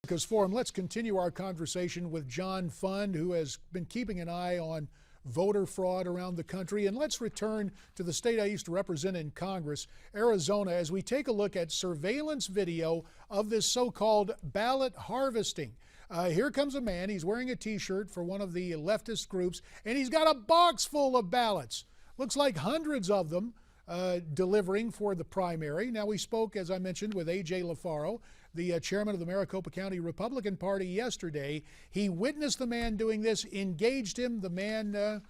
Because Forum, let's continue our conversation with John Fund, who has been keeping an eye on voter fraud around the country. And let's return to the state I used to represent in Congress, Arizona, as we take a look at surveillance video of this so-called ballot harvesting. Here comes a man. He's wearing a T-shirt for one of the leftist groups, and he's got a box full of ballots. Looks like hundreds of them delivering for the primary. Now, we spoke, as I mentioned, with A.J. LaFaro, the chairman of the Maricopa County Republican Party yesterday. He witnessed the man doing this, engaged him. The man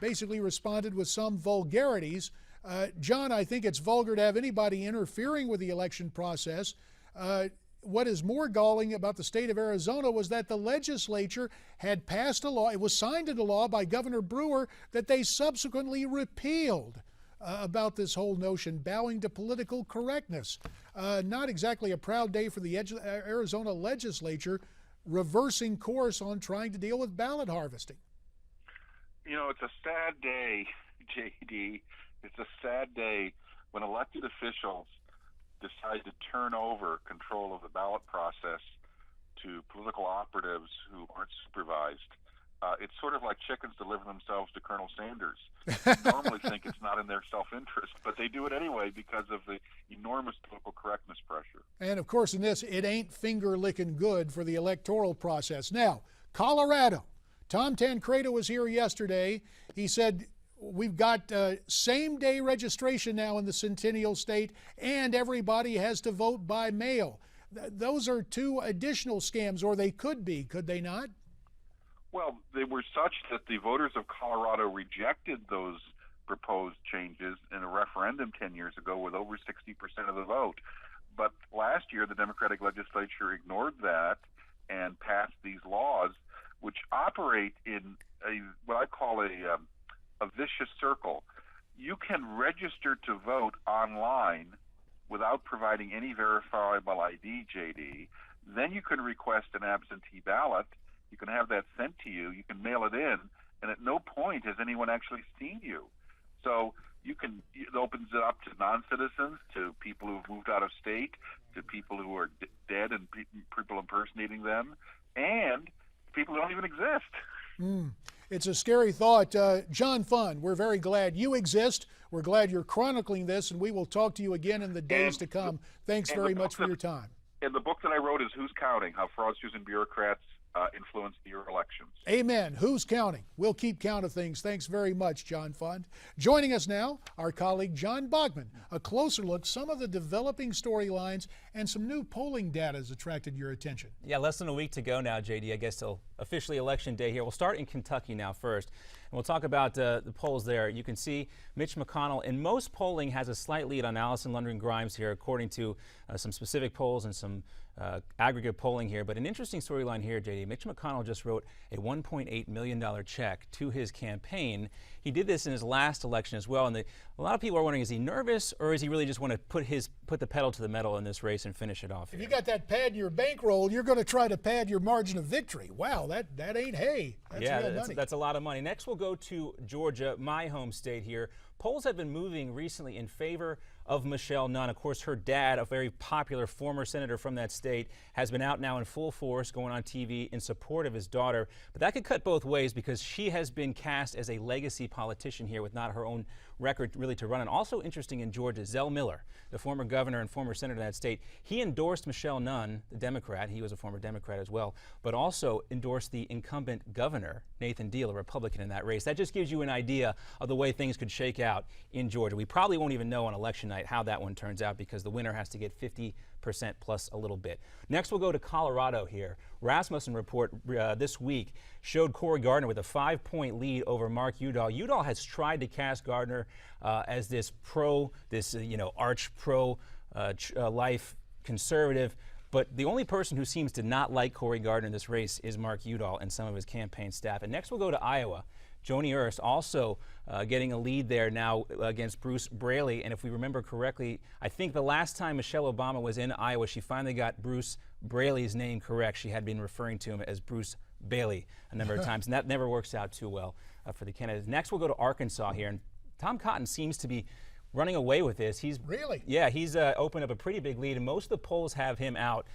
basically responded with some vulgarities. John, I think it's vulgar to have anybody interfering with the election process. What is more galling about the state of Arizona was that the legislature had passed a law. It was signed into law by Governor Brewer that they subsequently repealed. About this whole notion, bowing to political correctness. Not exactly a proud day for the Arizona legislature, reversing course on trying to deal with ballot harvesting. You know, it's a sad day, JD. It's a sad day when elected officials decide to turn over control of the ballot process to political operatives who aren't supervised. It's sort of like chickens delivering themselves to Colonel Sanders. You normally think it's not in their self-interest, but they do it anyway because of the enormous political correctness pressure. And of course, in this, it ain't finger-licking good for the electoral process. Now, Colorado. Tom Tancredo was here yesterday. He said, we've got same-day registration now in the Centennial State, and everybody has to vote by mail. Those are two additional scams, or they could be, could they not? Well, they were such that the voters of Colorado rejected those proposed changes in a referendum 10 years ago with over 60% of the vote. But last year, the Democratic legislature ignored that and passed these laws, which operate in what I call a vicious circle. You can register to vote online without providing any verifiable ID, JD. Then you can request an absentee ballot. You can have that sent to you. You can mail it in, and at no point has anyone actually seen you. So it opens it up to non-citizens, to people who've moved out of state, to people who are dead and people impersonating them, and people who don't even exist. It's a scary thought. John Fund, we're very glad you exist. We're glad you're chronicling this, and we will talk to you again in the days to come. Thanks very much for your time. And the book that I wrote is Who's Counting? How Fraudsters and Bureaucrats Influence your elections. Amen. Who's counting? We'll keep count of things. Thanks very much, John Fund. Joining us now, our colleague John Bachman. A closer look, some of the developing storylines and some new polling data has attracted your attention. Yeah, less than a week to go now, JD. I guess till officially election day here. We'll start in Kentucky now first. And we'll talk about the polls there. You can see Mitch McConnell in most polling has a slight lead on Allison Lundgren Grimes here, according to some specific polls and some aggregate polling here. But an interesting storyline here, JD. Mitch McConnell just wrote a $1.8 million check to his campaign. He did this in his last election as well. And a lot of people are wondering, is he nervous, or is he really just want to put the pedal to the metal in this race and finish it off? If you got that pad in your bankroll, you're going to try to pad your margin of victory. Wow, that ain't hay. That's real money. That's a lot of money. Next, we'll go to Georgia, my home state here. Polls have been moving recently in favor of Michelle Nunn. Of course, her dad, a very popular former senator from that state, has been out now in full force going on TV in support of his daughter. But that could cut both ways because she has been cast as a legacy politician here with not her own record really to run. And also interesting in Georgia, Zell Miller, the former governor and former senator of that state, he endorsed Michelle Nunn, the Democrat. He was a former Democrat as well, but also endorsed the incumbent governor, Nathan Deal, a Republican in that race. That just gives you an idea of the way things could shake out in Georgia. We probably won't even know on election night how that one turns out because the winner has to get 50% plus a little bit. Next, we'll go to Colorado here. Rasmussen report this week showed Cory Gardner with a 5-point lead over Mark Udall. Udall has tried to cast Gardner as this arch pro-life conservative. But the only person who seems to not like Cory Gardner in this race is Mark Udall and some of his campaign staff. And next we'll go to Iowa. Joni Ernst also getting a lead there now against Bruce Braley. And if we remember correctly, I think the last time Michelle Obama was in Iowa, she finally got Bruce Braley's name correct. She had been referring to him as Bruce Bailey a number of times, and that never works out too well for the candidates. Next, we'll go to Arkansas here. And Tom Cotton seems to be running away with this. He's really, yeah, he's opened up a pretty big lead, and most of the polls have him out,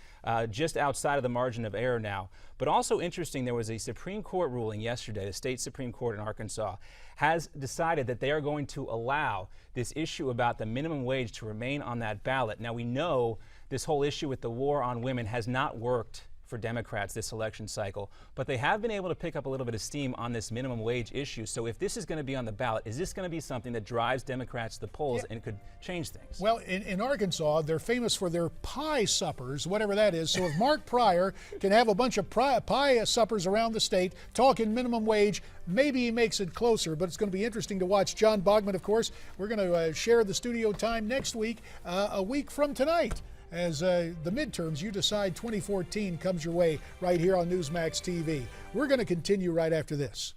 just outside of the margin of error now. But also interesting, there was a Supreme Court ruling yesterday. The state Supreme Court in Arkansas has decided that they are going to allow this issue about the minimum wage to remain on that ballot. Now, we know this whole issue with the war on women has not worked for Democrats this election cycle, but they have been able to pick up a little bit of steam on this minimum wage issue. So if this is going to be on the ballot, is this going to be something that drives Democrats to the polls and could change things? Well, in Arkansas, they're famous for their pie suppers, whatever that is. So if Mark Pryor can have a bunch of pie suppers around the state talking minimum wage, maybe he makes it closer. But it's going to be interesting to watch. John Bogman, of course, we're going to share the studio time next week, a week from tonight, as the midterms, you decide 2014 comes your way right here on Newsmax TV. We're going to continue right after this.